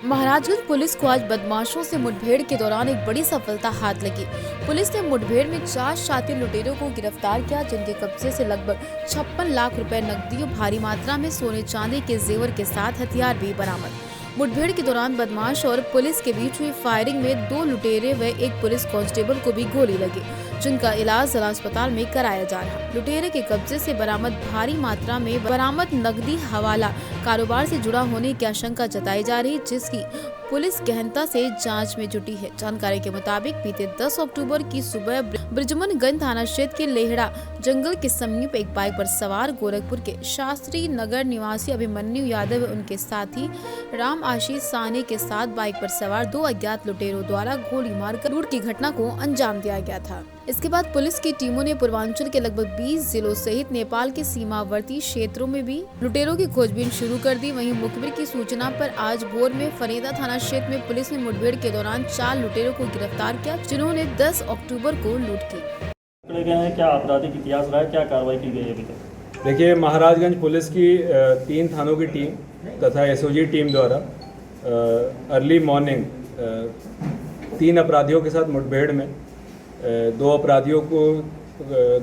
Maharajganj police को आज बदमाशों से मुठभेड़ के दौरान एक बड़ी सफलता हाथ लगी। पुलिस ने मुठभेड़ में 4 शातिर लुटेरों को गिरफ्तार किया, जिनके कब्जे से लगभग 56 लाख रुपए नकदी और भारी मात्रा में सोने चांदी के जेवर के साथ हथियार भी बरामद। मुठभेड़ के दौरान बदमाश और पुलिस के बीच हुई फायरिंग में 2 लुटेरे व एक पुलिस कांस्टेबल को भी गोली लगी, जिनका इलाज जिला अस्पताल में कराया जा रहा। लुटेरे के कब्जे से बरामद भारी मात्रा में बरामद नकदी हवाला कारोबार से जुड़ा होने की आशंका जताई जा रही, जिसकी पुलिस गहनता से जांच में जुटी है। जानकारी के मुताबिक बीते 10 अक्टूबर की सुबह ब्रिजमनगंज थाना क्षेत्र के लेहड़ा जंगल के समीप एक बाइक पर सवार गोरखपुर के शास्त्री नगर निवासी अभिमन्यु यादव व उनके साथी राम आशीष साहनी के साथ बाइक पर सवार 2 अज्ञात लुटेरों द्वारा गोली मारकर लूट की घटना को अंजाम दिया गया था। इसके बाद पुलिस की टीमों ने पूर्वांचल के लगभग 20 जिलों सहित नेपाल के सीमावर्ती क्षेत्रों में भी लुटेरों की खोजबीन शुरू कर दी। वहीं मुखबिर की सूचना पर आज भोर में फरेदा थाना क्षेत्र में पुलिस ने मुठभेड़ के दौरान 4 लुटेरों को गिरफ्तार किया, जिन्होंने 10 अक्टूबर को लूट की। पकड़े गए हैं, क्या आपराधिक इतिहास रहा है, क्या कार्रवाई की गई अभी तक? देखिए, महाराजगंज पुलिस की 3 थानों की टीम तथा एसओजी टीम द्वारा अर्ली मॉर्निंग 3 अपराधियों के साथ मुठभेड़ में 2 अपराधियों को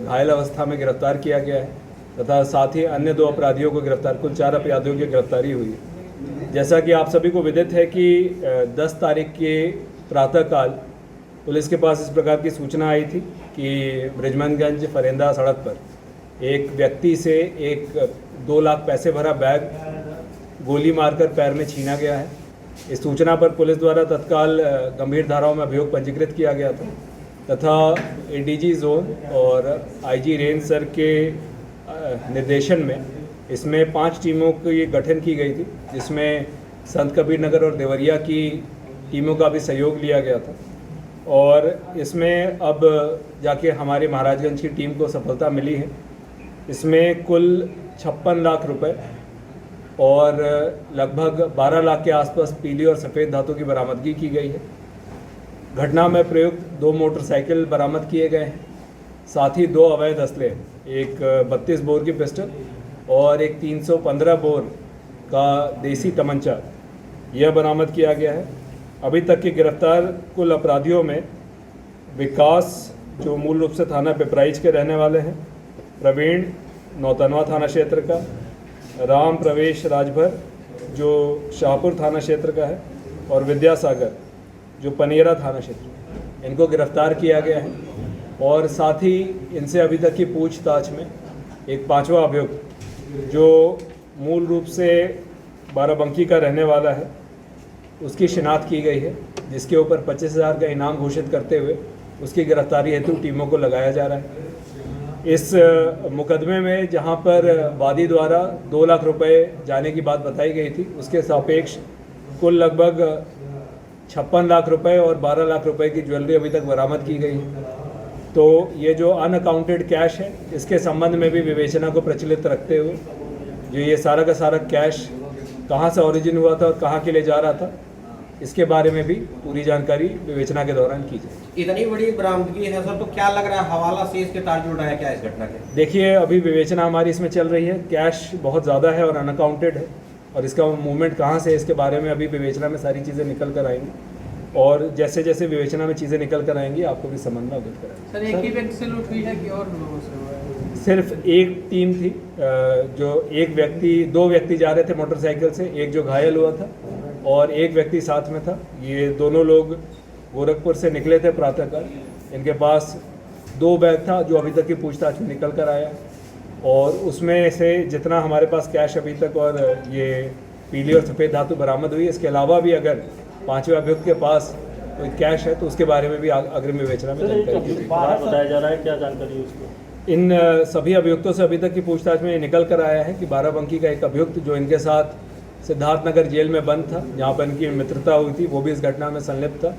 घायल अवस्था में गिरफ्तार किया गया है तथा साथ ही अन्य 2 अपराधियों को गिरफ्तार, कुल 4 अपराधियों की गिरफ्तारी हुई है। जैसा कि आप सभी को विदित है कि 10 तारीख के प्रातःकाल पुलिस के पास इस प्रकार की सूचना आई थी कि ब्रिजमनगंज फरेंदा सड़क पर एक व्यक्ति से 2 लाख पैसे भरा बैग गोली मारकर पैर में छीना गया है। इस सूचना पर पुलिस द्वारा तत्काल गंभीर धाराओं में अभियोग पंजीकृत किया गया था तथा एडीजी जोन और आईजी रेंज सर के निर्देशन में इसमें 5 टीमों की गठन की गई थी, जिसमें संत कबीर नगर और देवरिया की टीमों का भी सहयोग लिया गया था। और इसमें अब जाके हमारे महाराजगंज की टीम को सफलता मिली है। इसमें कुल 56 लाख रुपए और लगभग 12 लाख के आसपास पीली और सफ़ेद धातु की बरामदगी की गई है। घटना में प्रयुक्त 2 मोटरसाइकिल बरामद किए गए हैं, साथ ही 2 अवैध असले, एक 32 बोर की पिस्टल और एक 315 बोर का देसी तमंचा, यह बरामद किया गया है। अभी तक के गिरफ्तार कुल अपराधियों में विकास, जो मूल रूप से थाना पिपराइच के रहने वाले हैं, प्रवीण नौतनवा थाना क्षेत्र का, राम प्रवेश राजभर जो शाहपुर थाना क्षेत्र का है और विद्यासागर जो पनेरा थाना क्षेत्र, इनको गिरफ्तार किया गया है। और साथ ही इनसे अभी तक की पूछताछ में एक 5वां अभियुक्त जो मूल रूप से बाराबंकी का रहने वाला है, उसकी शिनाख्त की गई है, जिसके ऊपर 25,000 का इनाम घोषित करते हुए उसकी गिरफ्तारी हेतु टीमों को लगाया जा रहा है। इस मुकदमे में जहां पर वादी द्वारा 2 लाख रुपए जाने की बात बताई गई थी, उसके सापेक्ष कुल लगभग 56 लाख रुपए और 12 लाख रुपए की ज्वेलरी अभी तक बरामद की गई है। तो ये जो अनअकाउंटेड कैश है, इसके संबंध में भी विवेचना को प्रचलित रखते हुए जो ये सारा का सारा कैश कहाँ से ओरिजिन हुआ था और कहाँ के लिए जा रहा था, इसके बारे में भी पूरी जानकारी विवेचना के दौरान की जाए। इतनी बड़ी बरामदगी है सर, तो क्या लग रहा है हवाला से इसके तार जुड़ रहा है क्या इस घटना के? देखिए, अभी विवेचना हमारी इसमें चल रही है। कैश बहुत ज़्यादा है और अनअकाउंटेड है, और इसका मूवमेंट कहाँ से है इसके बारे में अभी विवेचना में सारी चीज़ें निकल कर आएंगी, और जैसे जैसे विवेचना में चीज़ें निकल कर आएंगी आपको भी समझ में अवगत कराएंगे। सर, एक ही व्यक्ति से लूट हुई है कि और लोगों से हुआ है? सिर्फ एक टीम थी, जो 2 व्यक्ति जा रहे थे मोटरसाइकिल से, एक जो घायल हुआ था और एक व्यक्ति साथ में था। ये दोनों लोग गोरखपुर से निकले थे प्रातःकाल। इनके पास 2 बैग था जो अभी तक की पूछताछ में निकल कर आया, और उसमें से जितना हमारे पास कैश अभी तक और ये पीली और सफ़ेद धातु बरामद हुई, इसके अलावा भी अगर 5वें अभियुक्त के पास कोई कैश है तो उसके बारे में भी अग्रिम विवेचना में जानकारी बताया जा रहा है, क्या जानकारी है उसको? इन सभी अभियुक्तों से अभी तक की पूछताछ में निकल कर आया है कि बाराबंकी का एक अभियुक्त जो इनके साथ सिद्धार्थनगर जेल में बंद था, जहां पर इनकी मित्रता हुई थी, वो भी इस घटना में संलिप्त था।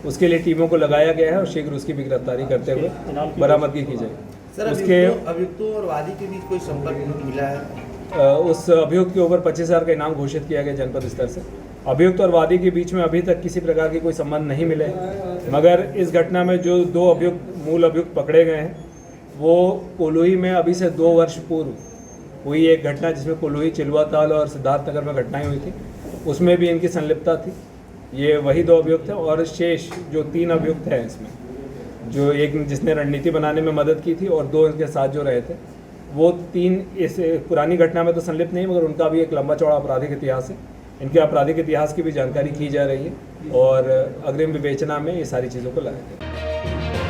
उसके लिए टीमों को लगाया गया है और शीघ्र उसकी भी गिरफ्तारी करते हुए बरामदगी की जाएगी। सर, उसके अभियुक्तों और वादी के बीच कोई संपर्क मिला है? उस अभियुक्त के ऊपर 25,000 का इनाम घोषित किया गया जनपद स्तर से। अभियुक्त और वादी के बीच में अभी तक किसी प्रकार के कोई संबंध नहीं मिले, मगर इस घटना में जो 2 मूल अभियुक्त पकड़े गए हैं, वो कोलोई में अभी से 2 वर्ष पूर्व हुई एक घटना, जिसमें कोलोई, चिलुआ ताल और सिद्धार्थनगर में घटनाएं हुई थी, उसमें भी इनकी संलिप्तता थी। ये वही 2 अभियुक्त हैं और शेष जो 3 अभियुक्त हैं इसमें, जो एक जिसने रणनीति बनाने में मदद की थी और 2 इनके साथ जो रहे थे, वो 3 इस पुरानी घटना में तो संलिप्त नहीं, मगर उनका भी एक लंबा चौड़ा आपराधिक इतिहास है। इनके आपराधिक इतिहास की भी जानकारी की जा रही है और अग्रिम विवेचना में ये सारी चीज़ों को लाया जाए।